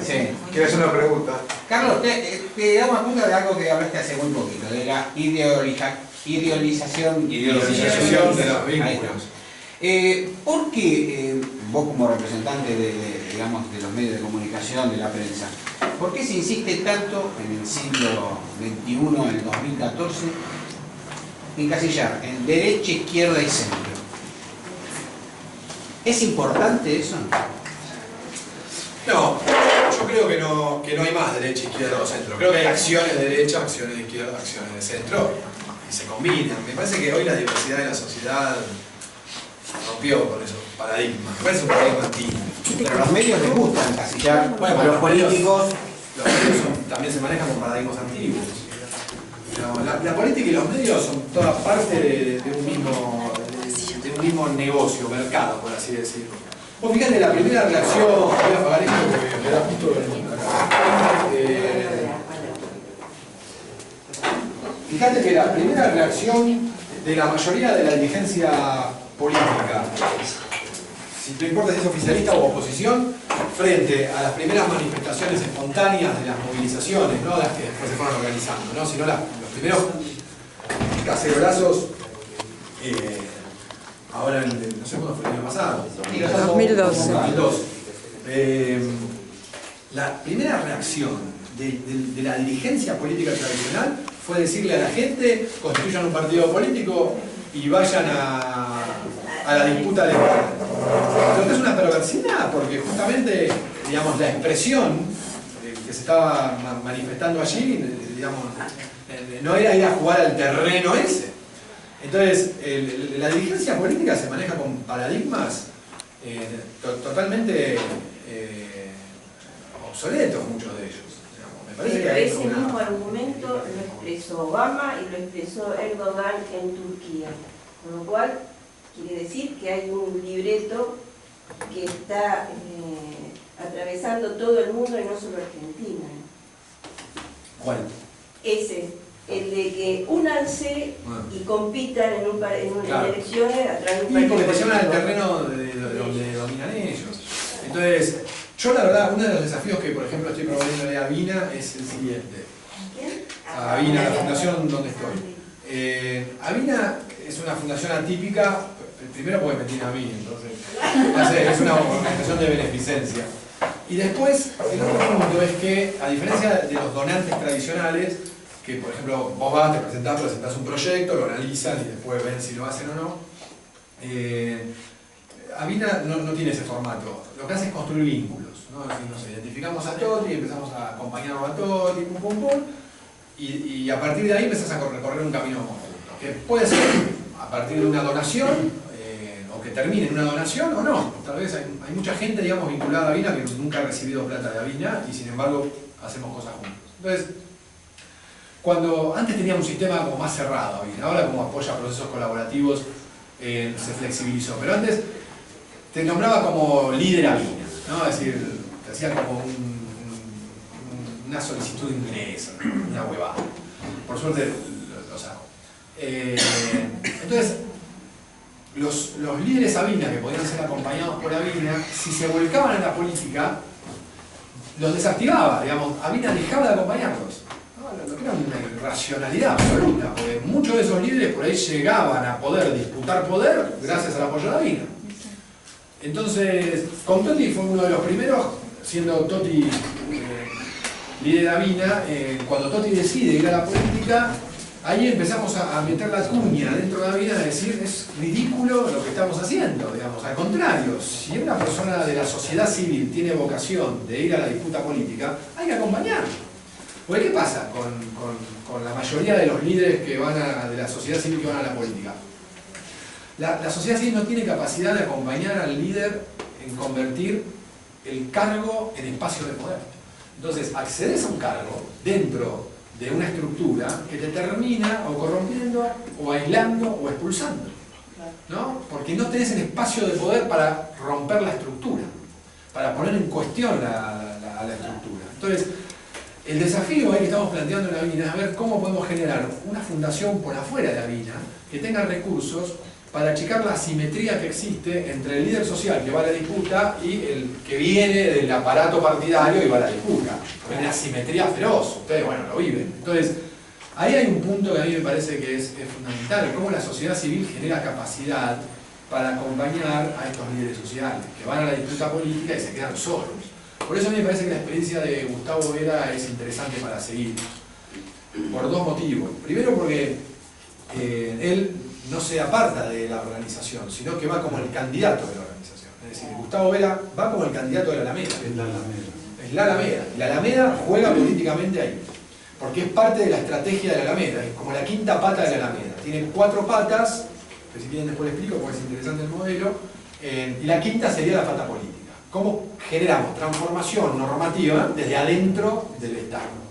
Sí. ¿Quieres una pregunta? Carlos, te damos cuenta de algo que hablaste hace muy poquito, de la idealización De los vínculos. ¿Por qué vos como representante digamos, de los medios de comunicación, de la prensa, por qué se insiste tanto en el siglo XXI, en el 2014, encasillar en derecha, izquierda y centro? ¿Es importante eso? No, yo creo que no hay más derecha, izquierda o centro. Creo que hay acciones de derecha, acciones de izquierda, acciones de centro, y se combinan. Me parece que hoy la diversidad de la sociedad rompió con esos paradigmas. Me parece un paradigma antiguo. Pero a los medios les gusta encasillar, Bueno, a los políticos. Los medios también se manejan con paradigmas antiguos. No, la política y los medios son toda parte de un mismo negocio, mercado, por así decirlo. Vos fíjate, la primera reacción, voy a apagar esto porque me da justo acá. Fíjate que la primera reacción de la mayoría de la dirigencia política, si no importa si es oficialista o oposición, frente a las primeras manifestaciones espontáneas de las movilizaciones, no las que después se fueron organizando, ¿no? Sino los primeros cacerolazos, ahora no sé cuándo fue el año pasado, 2012. 2012. La primera reacción de la dirigencia política tradicional fue decirle a la gente: constituyan un partido político y vayan a la disputa electoral. Lo que es una perversidad, porque justamente, digamos, la expresión que se estaba manifestando allí, digamos, no era ir a jugar al terreno ese. Entonces, la dirigencia política se maneja con paradigmas totalmente obsoletos, muchos de ellos. Me parece que hay ese una... mismo argumento lo expresó Obama y lo expresó Erdogan en Turquía. Con lo cual, quiere decir que hay un libreto que está atravesando todo el mundo y no solo Argentina. ¿Cuál? Ese, el de que únanse y compitan en Claro. elecciones a través de un Y porque te partido llevan al político. terreno de donde dominan ellos. Entonces, yo la verdad, uno de los desafíos que, por ejemplo, estoy proponiendo a Avina es el siguiente. ¿Quién? A Avina, la fundación donde estoy. Avina es una fundación atípica, primero porque me tiene a mí, entonces es una organización de beneficencia. Y después, el otro punto es que, a diferencia de los donantes tradicionales, que por ejemplo vos vas, te presentás un proyecto, lo analizan y después ven si lo hacen o no, Avina no tiene ese formato. Lo que hace es construir vínculos, ¿no? Es decir, nos identificamos a Toti, empezamos a acompañarlo a Toti, pum pum pum, y a partir de ahí empezás a recorrer un camino conjunto, que puede ser a partir de una donación, o que termine en una donación o no. Tal vez hay mucha gente, digamos, vinculada a Avina que nunca ha recibido plata de Avina y sin embargo hacemos cosas juntos. Entonces, cuando antes teníamos un sistema como más cerrado, Avina, ahora como apoya procesos colaborativos se flexibilizó, pero antes te nombraba como líder Avina, ¿no? Es decir, te hacía como una solicitud de ingreso, una huevada. Por suerte lo saco. Entonces, los líderes Avina que podían ser acompañados por Avina, si se volcaban en la política, los desactivaba, digamos, Avina dejaba de acompañarlos. Lo que era una irracionalidad absoluta, porque muchos de esos líderes por ahí llegaban a poder disputar poder gracias al apoyo de Avina. Entonces, con Toti fue uno de los primeros, siendo Toti líder de Avina, cuando Toti decide ir a la política, ahí empezamos a meter la cuña dentro de Avina, a decir, es ridículo lo que estamos haciendo, digamos. Al contrario, si una persona de la sociedad civil tiene vocación de ir a la disputa política, hay que acompañarlo. Porque ¿qué pasa con la mayoría de los líderes que van de la sociedad civil que van a la política? La sociedad civil no tiene capacidad de acompañar al líder en convertir el cargo en espacio de poder. Entonces, accedes a un cargo dentro de una estructura que te termina o corrompiendo, o aislando, o expulsando, ¿no? Porque no tenés el espacio de poder para romper la estructura, para poner en cuestión la estructura. Entonces, el desafío ahí que estamos planteando en Avina es ver cómo podemos generar una fundación por afuera de Avina que tenga recursos para achicar la asimetría que existe entre el líder social que va a la disputa y el que viene del aparato partidario y va a la disputa. Hay una asimetría feroz, ustedes, bueno, lo viven. Entonces, ahí hay un punto que a mí me parece que es fundamental, cómo la sociedad civil genera capacidad para acompañar a estos líderes sociales, que van a la disputa política y se quedan solos. Por eso a mí me parece que la experiencia de Gustavo Vera es interesante para seguir, por dos motivos. Primero porque él no se aparta de la organización, sino que va como el candidato de la organización. Es decir, Gustavo Vera va como el candidato de la Alameda. Es la Alameda. Es la Alameda. Y la Alameda juega políticamente ahí, porque es parte de la estrategia de la Alameda, es como la quinta pata de la Alameda. Tiene 4 patas, que si quieren después les explico porque es interesante el modelo, y la quinta sería la pata política. ¿Cómo generamos transformación normativa desde adentro del Estado?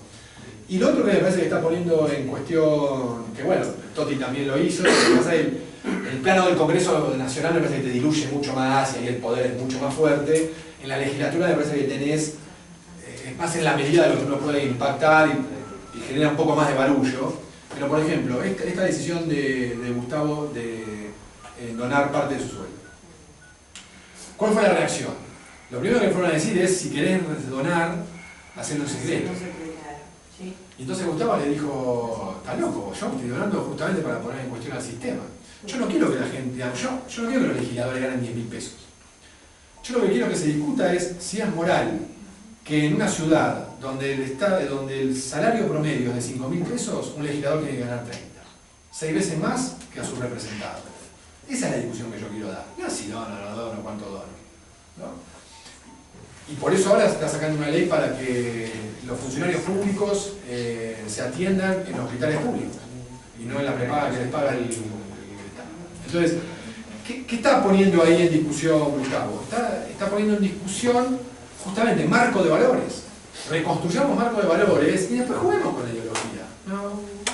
Y lo otro que me parece que está poniendo en cuestión, que bueno, Totti también lo hizo, el plano del Congreso Nacional me parece que te diluye mucho más y ahí el poder es mucho más fuerte. En la legislatura me parece que tenés, es más en la medida de lo que uno puede impactar y genera un poco más de barullo. Pero por ejemplo, esta decisión de Gustavo de donar parte de su sueldo. ¿Cuál fue la reacción? Lo primero que fueron a decir es, si querés donar, hacelo en secreto. Y entonces Gustavo le dijo, está loco, yo estoy donando justamente para poner en cuestión al sistema. Yo no quiero que la gente, yo no quiero que los legisladores ganen 10.000 pesos. Yo lo que quiero que se discuta es si es moral que en una ciudad donde el salario promedio es de 5.000 pesos, un legislador tiene que ganar 30. 6 veces más que a sus representados. Esa es la discusión que yo quiero dar. No si dono, no dono, cuánto dono, ¿no? Y por eso ahora se está sacando una ley para que los funcionarios públicos se atiendan en los hospitales públicos y no en la prepaga que les paga el Estado. Entonces, ¿qué está poniendo ahí en discusión Gustavo? Está poniendo en discusión justamente marco de valores. Reconstruyamos marco de valores y después juguemos con la ideología.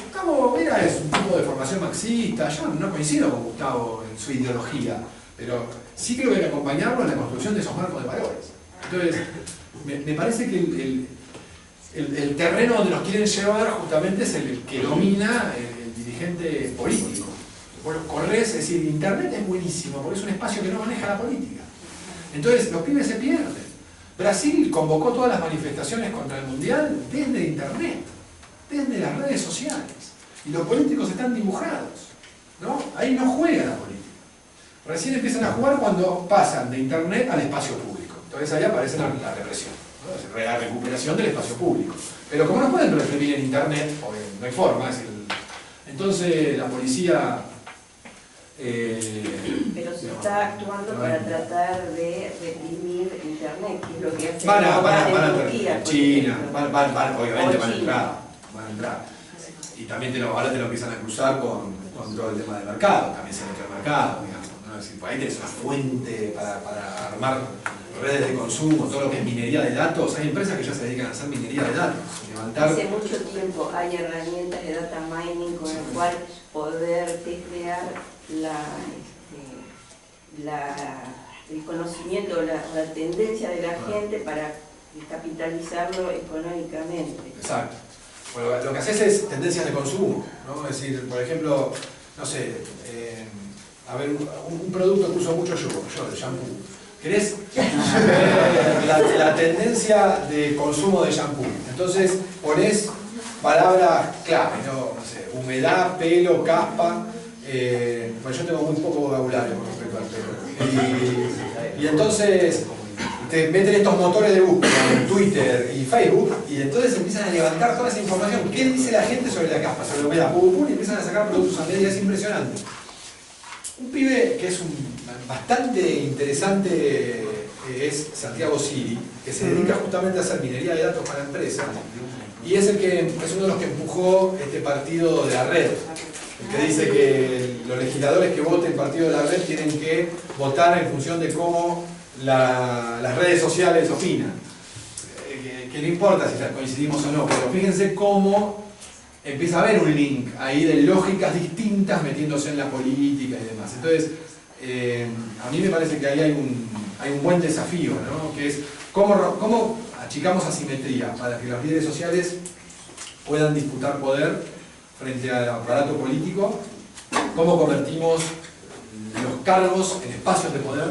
Gustavo Vera es un tipo de formación marxista, yo no coincido con Gustavo en su ideología, pero sí creo que hay que acompañarlo en la construcción de esos marcos de valores. Entonces, me parece que el terreno donde nos quieren llevar justamente es el que domina el dirigente político. Bueno, corres, es decir, Internet es buenísimo, porque es un espacio que no maneja la política. Entonces, los pibes se pierden. Brasil convocó todas las manifestaciones contra el Mundial desde Internet, desde las redes sociales. Y los políticos están dibujados, ¿no? Ahí no juega la política. Recién empiezan a jugar cuando pasan de Internet al espacio público. Entonces ahí aparece la represión, ¿no? La recuperación del espacio público. Pero como no pueden reprimir en Internet, no hay forma, entonces la policía... pero se está actuando para tratar de reprimir Internet, que es lo que hace van a Turquía, China, obviamente van a entrar. Y también ahora te lo empiezan a cruzar con todo el tema del mercado, también se mete al mercado, digamos, ¿no? Es decir, ahí tenés una fuente para armar redes de consumo, todo lo que es minería de datos. Hay empresas que ya se dedican a hacer minería de datos, Hace mucho tiempo hay herramientas de data mining con el cual poder testear el conocimiento, la tendencia de la gente para capitalizarlo económicamente. Exacto. Bueno, lo que haces es tendencias de consumo, ¿no? Es decir, por ejemplo, no sé, a ver, un producto que uso mucho yo, el shampoo. ¿Querés la tendencia de consumo de shampoo? Entonces pones palabras clave, ¿no? No sé, humedad, pelo, caspa. Pues yo tengo muy poco vocabulario con respecto al pelo. Y entonces te meten estos motores de búsqueda en Twitter y Facebook y entonces empiezan a levantar toda esa información. ¿Qué dice la gente sobre la caspa, sobre la humedad? Y empiezan a sacar productos a medida, es impresionante. Un pibe que es bastante interesante es Santiago Siri, que se dedica justamente a hacer minería de datos para empresas y es uno de los que empujó este partido de la red, el que dice que los legisladores que voten partido de la red tienen que votar en función de cómo las redes sociales opinan. Que no importa si coincidimos o no, pero fíjense cómo empieza a haber un link ahí de lógicas distintas metiéndose en la política y demás. Entonces, a mí me parece que ahí hay un buen desafío, ¿no? Que es cómo achicamos asimetría para que los líderes sociales puedan disputar poder frente al aparato político, cómo convertimos cargos, en espacios de poder,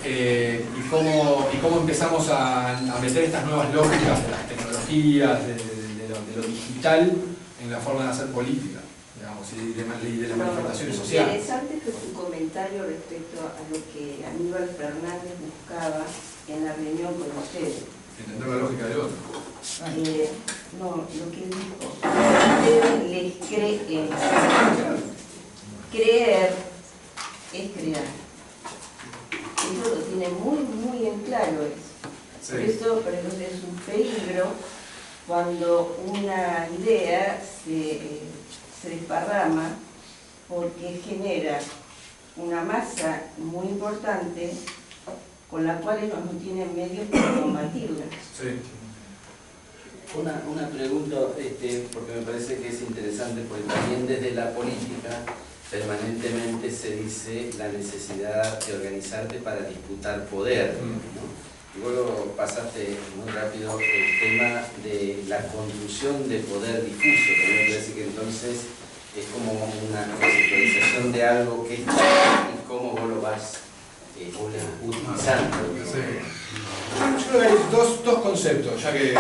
y cómo empezamos a meter estas nuevas lógicas de las tecnologías, de lo digital, en la forma de hacer política, digamos, y de las manifestaciones sociales. Interesante fue tu comentario respecto a lo que Aníbal Fernández buscaba en la reunión con ustedes. Entender la lógica del otro. No, lo que dijo, ustedes les creen. Creer es crear. Eso lo tiene muy en claro eso. Sí. Por eso es un peligro cuando una idea se desparrama, porque genera una masa muy importante con la cual ellos no tienen medios para combatirla. Sí. Una pregunta, porque me parece que es interesante, porque también desde la política permanentemente se dice la necesidad de organizarte para disputar poder, ¿no? Y vos lo pasaste muy rápido el tema de la construcción de poder difuso, que me parece que entonces es como una conceptualización de algo que está y cómo vos lo vas utilizando. Sí. Yo creo que hay dos conceptos, ya que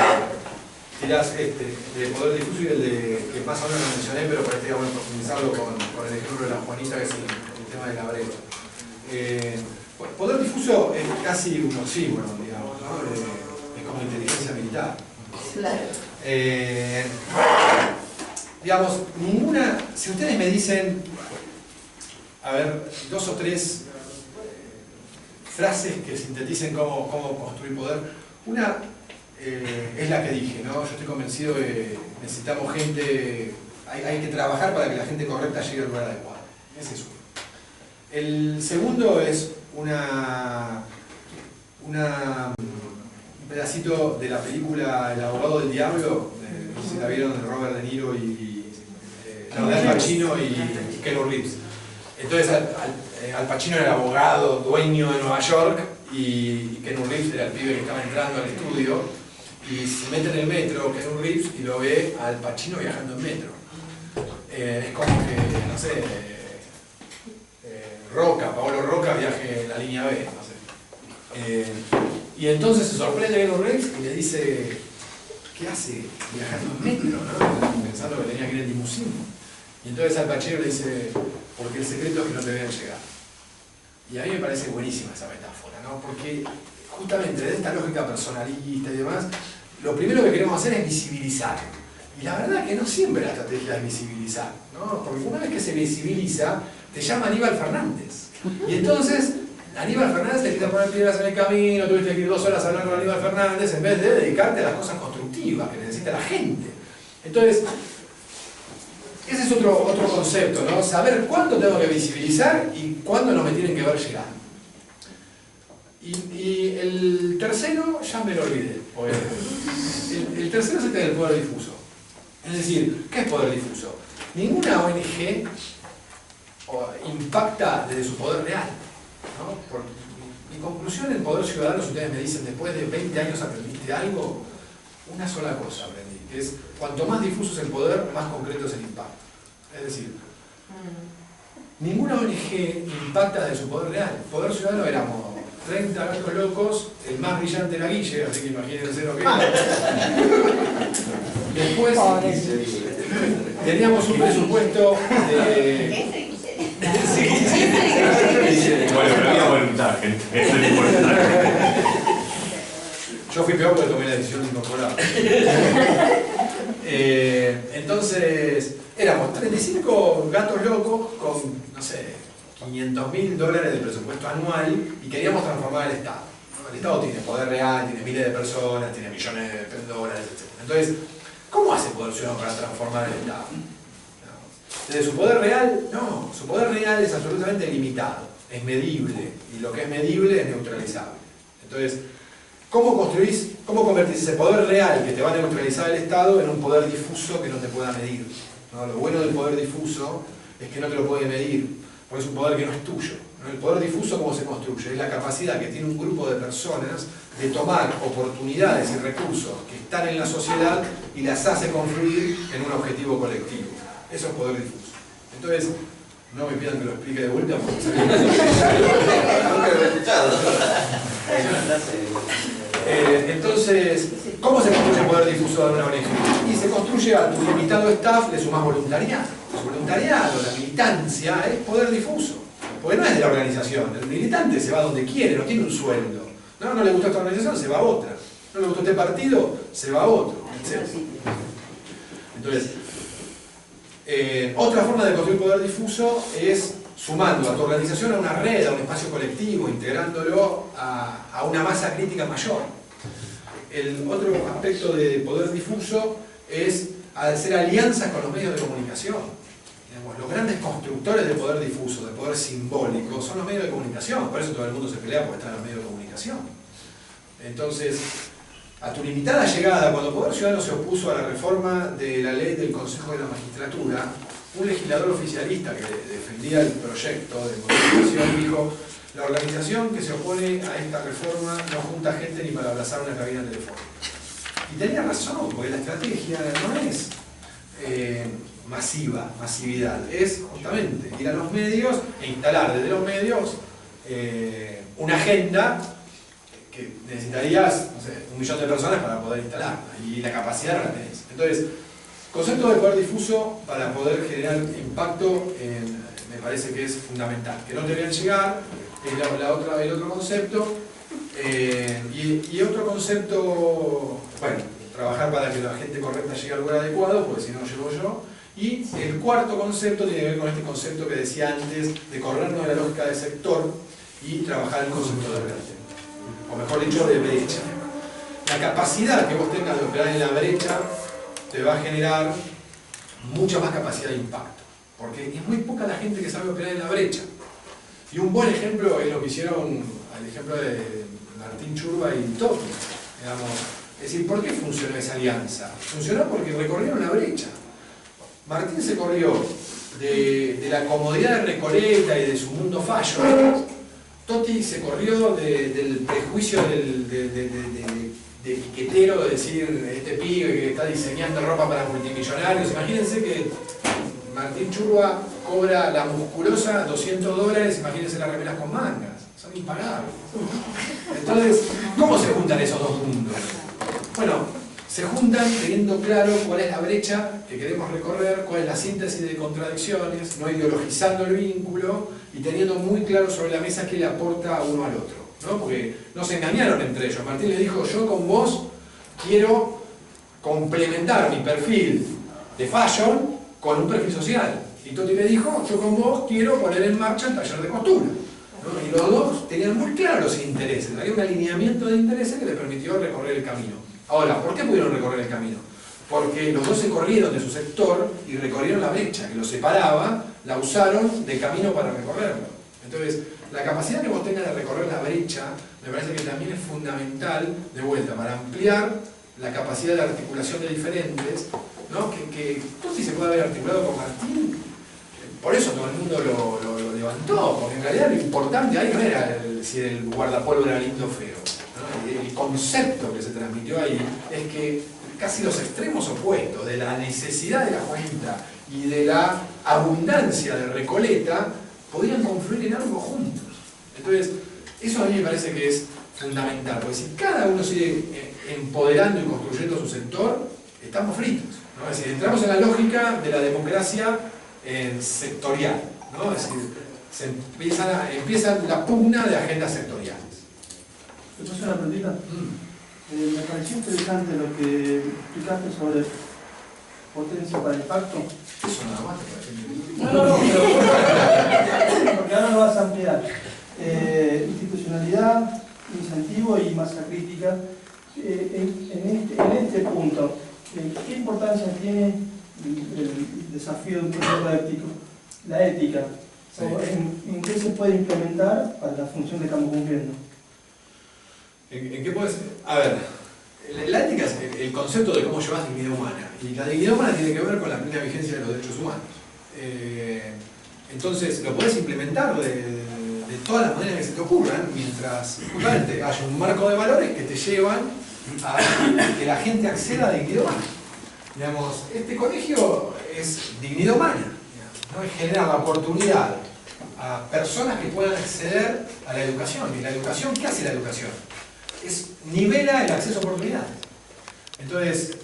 tirás de poder difuso y el de que más o menos lo mencioné, pero por ahí estaría bueno profundizarlo con el ejemplo de la Juanita, que es el tema de la brecha. Poder difuso es casi un oxímoron, digamos, ¿no? Es como inteligencia militar. Claro. Digamos, ninguna, si ustedes me dicen, a ver, 2 o 3 frases que sinteticen cómo construir poder, una es la que dije, ¿no? Yo estoy convencido de que necesitamos gente, hay que trabajar para que la gente correcta llegue al lugar adecuado. Ese es uno. El segundo es un pedacito de la película El abogado del diablo, no sé si la vieron, de Robert De Niro de Al Pacino y Keanu Reeves. Entonces Al Pacino era el abogado dueño de Nueva York y Keanu Reeves era el pibe que estaba entrando al estudio, y se mete en el metro Keanu Reeves y lo ve al Pacino viajando en metro. Es como que, no sé, Paolo Roca viaje en la línea B, no sé. Y entonces se sorprende Keanu Reeves y le dice, ¿qué hace viajando en metro? ¿No? Pensando que tenía que ir en limusín. Y entonces Al Pacino le dice, porque el secreto es que no te vean llegar. Y a mí me parece buenísima esa metáfora, ¿no? Porque justamente de esta lógica personalista y demás, lo primero que queremos hacer es visibilizar. Y la verdad que no siempre la estrategia es visibilizar, ¿no? Porque una vez que se visibiliza, te llama Aníbal Fernández. Y entonces, Aníbal Fernández te quita poner piedras en el camino, tuviste que ir 2 horas hablando con Aníbal Fernández, en vez de dedicarte a las cosas constructivas que necesita la gente. Entonces, ese es otro concepto, ¿no? Saber cuándo tengo que visibilizar y cuándo no me tienen que ver llegar. Y el tercero, ya me lo olvidé. El tercero es el del poder difuso. Es decir, ¿qué es poder difuso? Ninguna ONG impacta desde su poder real, ¿no? Por mi conclusión en poder ciudadano, si ustedes me dicen, después de 20 años aprendiste algo, una sola cosa aprendí, que es, cuanto más difuso es el poder, más concreto es el impacto. Es decir, ninguna ONG impacta desde su poder real. Poder ciudadano éramos 30 gatos locos, el más brillante era Guille, así que imagínense lo que era. Después teníamos un presupuesto de... Bueno, pero había voluntad, gente. Eso es importante. Yo fui peor porque tomé la decisión de incorporar. Entonces, éramos 35 gatos locos con, no sé, $500.000 de presupuesto anual y queríamos transformar el Estado. El Estado tiene poder real, tiene miles de personas, tiene millones de dólares, etc. Entonces, ¿cómo hace el Poder Ciudadano para transformar el Estado? Desde su poder real, no, su poder real es absolutamente limitado, es medible, y lo que es medible es neutralizable. Entonces, ¿cómo convertís ese poder real que te va a neutralizar el Estado en un poder difuso que no te pueda medir? ¿No? Lo bueno del poder difuso es que no te lo puede medir, porque es un poder que no es tuyo. ¿No? El poder difuso, ¿cómo se construye? Es la capacidad que tiene un grupo de personas de tomar oportunidades y recursos que están en la sociedad y las hace confluir en un objetivo colectivo. Eso es poder difuso. Entonces, No me pidan que lo explique de vuelta porque Nunca lo he escuchado. entonces, ¿cómo se construye el poder difuso de una ONG? Y se construye a tu limitado staff, le sumás voluntariado. El voluntariado, la militancia, es poder difuso. Porque no es de la organización. El militante se va donde quiere, no tiene un sueldo. No le gusta esta organización, se va a otra. No le gustó este partido, se va a otro, etc. Entonces, otra forma de construir poder difuso es sumando a tu organización a una red, a un espacio colectivo, integrándolo a una masa crítica mayor. El otro aspecto de poder difuso es hacer alianzas con los medios de comunicación. Digamos, los grandes constructores de poder difuso, de poder simbólico, son los medios de comunicación. Por eso todo el mundo se pelea porque están en los medios de comunicación. Entonces, a tu limitada llegada, cuando el Poder Ciudadano se opuso a la reforma de la ley del Consejo de la Magistratura, un legislador oficialista que defendía el proyecto de modificación dijo: la organización que se opone a esta reforma no junta gente ni para abrazar una cabina telefónica. Y tenía razón, porque la estrategia no es masividad, es justamente ir a los medios e instalar desde los medios una agenda que necesitarías, no sé, 1 millón de personas para poder instalarla, y la capacidad no la tenés. Entonces, concepto de poder difuso para poder generar impacto me parece que es fundamental. Que no te vean llegar es el otro concepto. Y otro concepto, bueno, trabajar para que la gente correcta llegue al lugar adecuado, porque si no llego yo. Y el cuarto concepto tiene que ver con este concepto que decía antes, de corrernos de la lógica de sector y trabajar el concepto de red. O mejor dicho, de brecha. La capacidad que vos tengas de operar en la brecha te va a generar mucha más capacidad de impacto. Porque es muy poca la gente que sabe operar en la brecha. Y un buen ejemplo es lo que hicieron, el ejemplo de Martín Churba y Totti. Es decir, ¿por qué funcionó esa alianza? Funcionó porque recorrieron la brecha. Martín se corrió de la comodidad de Recoleta y de su mundo fallo. Totti se corrió del prejuicio de piquetero, de decir, este pibe que está diseñando ropa para multimillonarios. Imagínense que Martín Churba cobra la musculosa $200, imagínense las remeras con mangas. Son impagables. Entonces, ¿cómo se juntan esos dos mundos? Bueno, se juntan teniendo claro cuál es la brecha que queremos recorrer, cuál es la síntesis de contradicciones, no ideologizando el vínculo y teniendo muy claro sobre la mesa qué le aporta a uno al otro, ¿no? Porque no se engañaron entre ellos. Martín le dijo: yo con vos quiero complementar mi perfil de fashion con un perfil social. Y Totti le dijo: yo con vos quiero poner en marcha el taller de costura, ¿no? Y los dos tenían muy claros los intereses, había un alineamiento de intereses que les permitió recorrer el camino. Ahora, ¿por qué pudieron recorrer el camino? Porque los dos se corrieron de su sector y recorrieron la brecha que los separaba, la usaron de camino para recorrerlo. Entonces, la capacidad que vos tengas de recorrer la brecha me parece que también es fundamental, de vuelta, para ampliar la capacidad de articulación de diferentes, ¿no? Que Totti se puede haber articulado con Martín, por eso todo el mundo lo levantó, porque en realidad lo importante ahí no era si el guardapolvo era lindo o feo, ¿no? El concepto que se transmitió ahí es que casi los extremos opuestos de la necesidad de la cuenta y de la abundancia de Recoleta podían confluir en algo juntos. Entonces, eso a mí me parece que es fundamental, porque si cada uno sigue empoderando y construyendo su sector, estamos fritos, ¿no? Es decir, entramos en la lógica de la democracia sectorial, ¿no? Es decir, empieza la pugna de agendas sectoriales. ¿Te puedo hacer una preguntita? Me pareció interesante lo que explicaste sobre potencia para el impacto. Eso nada más te parece. No, pero porque ahora lo vas a ampliar. Institucionalidad, incentivo y masa crítica. En este punto, ¿qué importancia tiene el desafío de un proceso ético? La ética. Sí. ¿En qué se puede implementar para la función que estamos cumpliendo? ¿En qué puedes? A ver, la ética es el concepto de cómo llevas dignidad humana. Y la dignidad humana tiene que ver con la plena vigencia de los derechos humanos. Entonces, lo podés implementar de todas las maneras que se te ocurran, mientras justamente haya un marco de valores que te llevan a que la gente acceda a dignidad humana. Digamos, este colegio es dignidad humana. ¿no? Es generar la oportunidad a personas que puedan acceder a la educación. ¿Y la educación? ¿Qué hace la educación? Nivela el acceso a oportunidades. Entonces,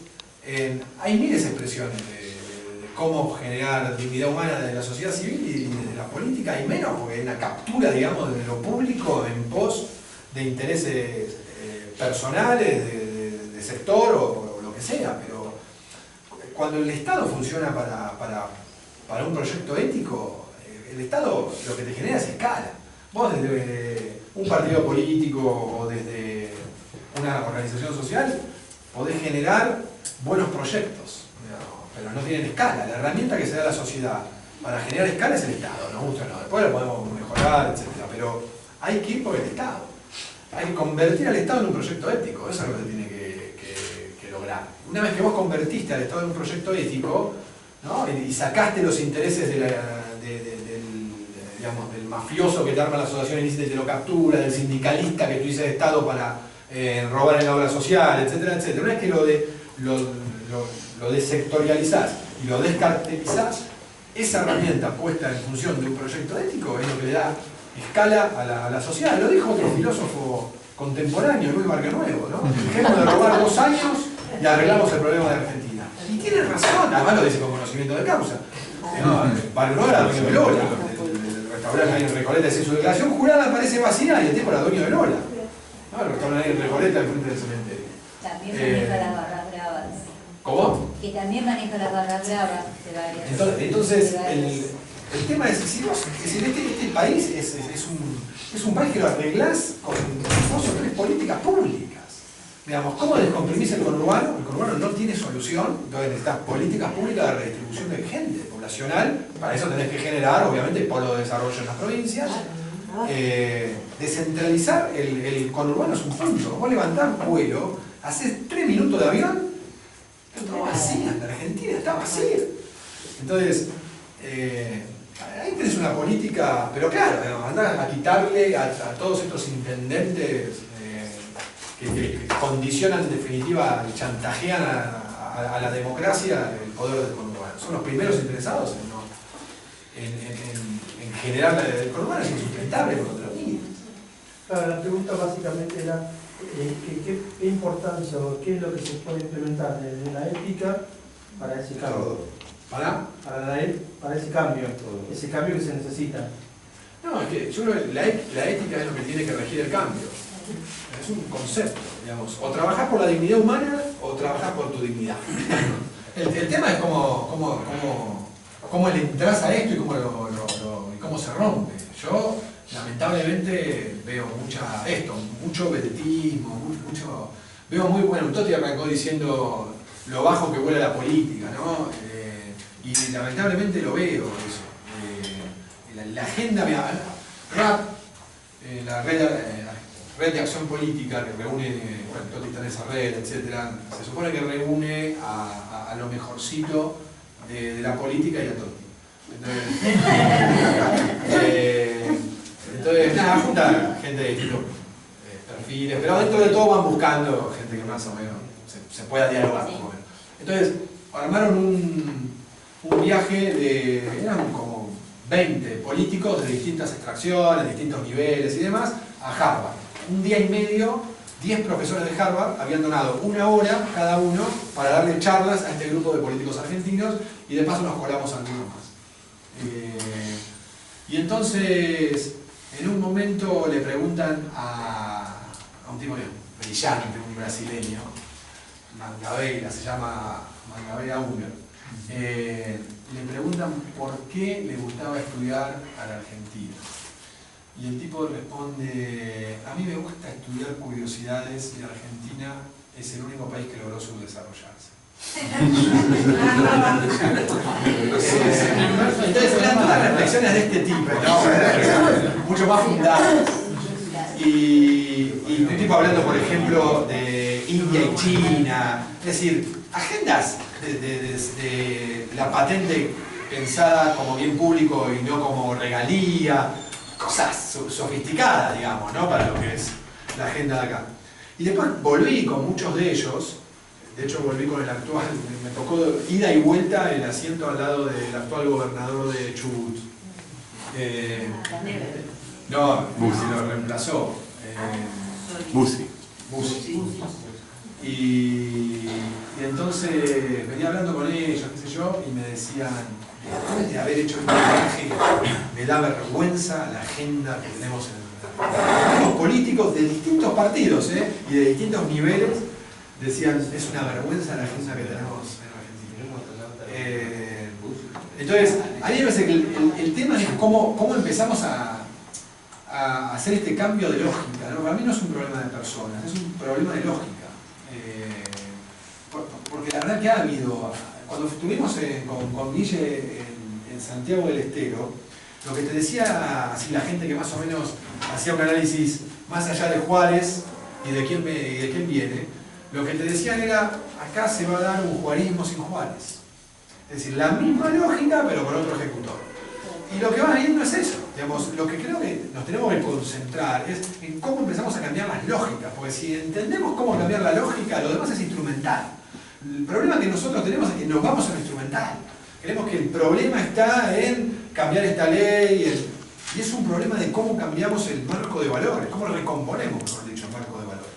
hay miles de expresiones de cómo generar dignidad humana de la sociedad civil y de la política, y menos porque hay una captura, digamos, de lo público en pos de intereses personales, de sector o lo que sea. Pero cuando el Estado funciona para un proyecto ético, el Estado lo que te genera es escala. Vos desde un partido político o desde una organización social podés generar buenos proyectos, pero no tienen escala. La herramienta que se da a la sociedad para generar escala es el Estado, nos gusta o no. Después lo podemos mejorar, etc. Pero hay que ir por el Estado. Hay que convertir al Estado en un proyecto ético, eso es lo que tiene que lograr. Una vez que vos convertiste al Estado en un proyecto ético, ¿no? y sacaste los intereses digamos, del mafioso que te arma la asociación ilícita y te lo captura, del sindicalista que tú dices de Estado para robar en la obra social, etcétera, etcétera. Una vez que lo desectorializás y lo descartelizás, esa herramienta puesta en función de un proyecto ético es lo que le da escala a la sociedad. Lo dijo otro filósofo contemporáneo, Luis Barrionuevo, ¿no? Dejemos de robar 2 años y arreglamos el problema de Argentina. Y tiene razón, además lo dice con conocimiento de causa. Barrionuevo era dueño de Lola, el restaurante ahí en Recoleta, es su declaración jurada parece vacía y el tipo era dueño de Lola. ¿No? El restaurante ahí en Recoleta, al frente del cementerio. También maneja las barras bravas. ¿Cómo? Que también maneja las barras bravas de varias. Entonces el tema es, si vos, este país es un país que lo arreglás con 2 o 3 políticas públicas. Digamos, ¿cómo descomprimís el conurbano? El conurbano no tiene solución, entonces necesitas políticas públicas de redistribución de gente poblacional. Para eso tenés que generar, obviamente, polo de desarrollo en las provincias. Descentralizar el conurbano es un punto. Vos levantás vuelo, haces 3 minutos de avión, está todo vacía, la Argentina está vacía. Entonces, ahí tenés una política, pero claro, andás a quitarle a todos estos intendentes que condicionan en definitiva y chantajean a la democracia el poder del conurbano. Son los primeros interesados en generar el conurbano, es insustentable por otro lado. Claro, la pregunta básicamente era ¿qué importancia o qué es lo que se puede implementar desde la ética para ese cambio? Para ese cambio que se necesita. No, es que yo creo que la ética es lo que tiene que regir el cambio. Es un concepto, digamos. O trabajás por la dignidad humana o trabajás por tu dignidad. El tema es cómo le entras a esto y cómo se rompe. Yo lamentablemente veo mucho vedetismo, veo muy bueno. Totti arrancó diciendo lo bajo que vuela la política, ¿no? Y lamentablemente lo veo eso. La agenda, RAP, la red de acción política que reúne, bueno, Totti está en esa red, etc. Se supone que reúne a lo mejorcito de la política y a Totti. Entonces nada, junta gente de distintos perfiles, pero dentro de todo van buscando gente que más o menos se pueda dialogar. Sí. Entonces, armaron un viaje eran como 20 políticos de distintas extracciones, distintos niveles y demás, a Harvard. Un día y medio, 10 profesores de Harvard habían donado 1 hora cada uno para darle charlas a este grupo de políticos argentinos y de paso nos colamos algunos más. Y entonces, en un momento le preguntan a un tipo brillante, un brasileño, Mangabeira, se llama Mangabeira Unger, le preguntan por qué le gustaba estudiar a la Argentina. Y el tipo responde, a mí me gusta estudiar curiosidades y Argentina es el único país que logró subdesarrollarse. Entonces eran todas reflexiones de este tipo, ¿no? Mucho más fundadas. Y un tipo hablando, por ejemplo, de India y China, es decir, agendas de la patente pensada como bien público y no como regalía, cosas sofisticadas, digamos, ¿no? Para lo que es la agenda de acá. Y después volví con muchos de ellos, De hecho volví con el actual, me tocó ida y vuelta el asiento al lado del actual gobernador de Chubut. No, Bussi lo reemplazó. Bussi. Bussi. Y entonces venía hablando con ellos, qué sé yo, y me decían, después de haber hecho este viaje, me da vergüenza la agenda que tenemos en los políticos de distintos partidos y de distintos niveles. Decían, es una vergüenza la agenda que tenemos en Argentina. Entonces, a mí me parece que el tema es cómo empezamos a hacer este cambio de lógica, ¿no? Para mí no es un problema de personas, es un problema de lógica. Porque la verdad que ha habido, cuando estuvimos con Guille en Santiago del Estero, lo que te decía así la gente que más o menos hacía un análisis más allá de Juárez y de quién viene, lo que te decían era, acá se va a dar un juarismo sin Juárez. Es decir, la misma lógica pero con otro ejecutor. Y lo que van viendo es eso. Digamos, lo que creo que nos tenemos que concentrar es en cómo empezamos a cambiar las lógicas, porque si entendemos cómo cambiar la lógica, lo demás es instrumental. El problema que nosotros tenemos es que nos vamos a lo instrumental. Creemos que el problema está en cambiar esta ley, y es un problema de cómo cambiamos el marco de valores, cómo recomponemos, mejor dicho, el marco de valores.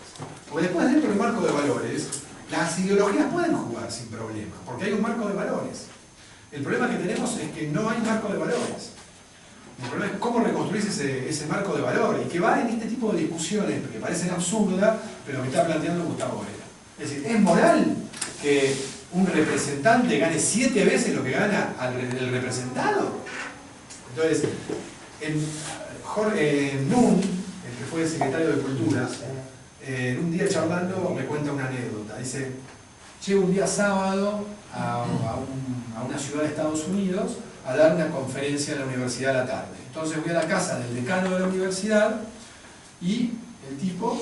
Porque después dentro del marco de valores, las ideologías pueden jugar sin problema, porque hay un marco de valores. El problema que tenemos es que no hay marco de valores. El problema es cómo reconstruir ese marco de valores, y que va en este tipo de discusiones que parecen absurdas, pero que está planteando Gustavo Vera. Es decir, ¿es moral que un representante gane 7 veces lo que gana el representado? Entonces, Jorge Nun, el que fue secretario de Cultura, un día charlando me cuenta una anécdota. Dice, llego un día sábado a una ciudad de Estados Unidos a dar una conferencia en la universidad a la tarde. Entonces voy a la casa del decano de la universidad y el tipo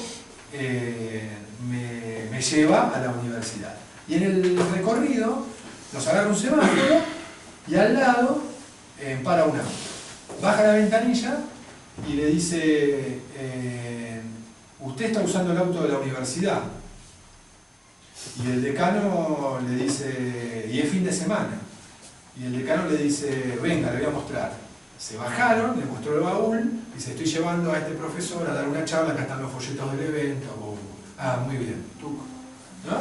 me lleva a la universidad. Y en el recorrido nos agarra un semáforo y al lado para un auto. Baja la ventanilla y le dice, usted está usando el auto de la universidad. Y el decano le dice, y es fin de semana. Y el decano le dice, venga, le voy a mostrar. Se bajaron, le mostró el baúl, y dice, estoy llevando a este profesor a dar una charla, acá están los folletos del evento. Ah, muy bien, ¿no?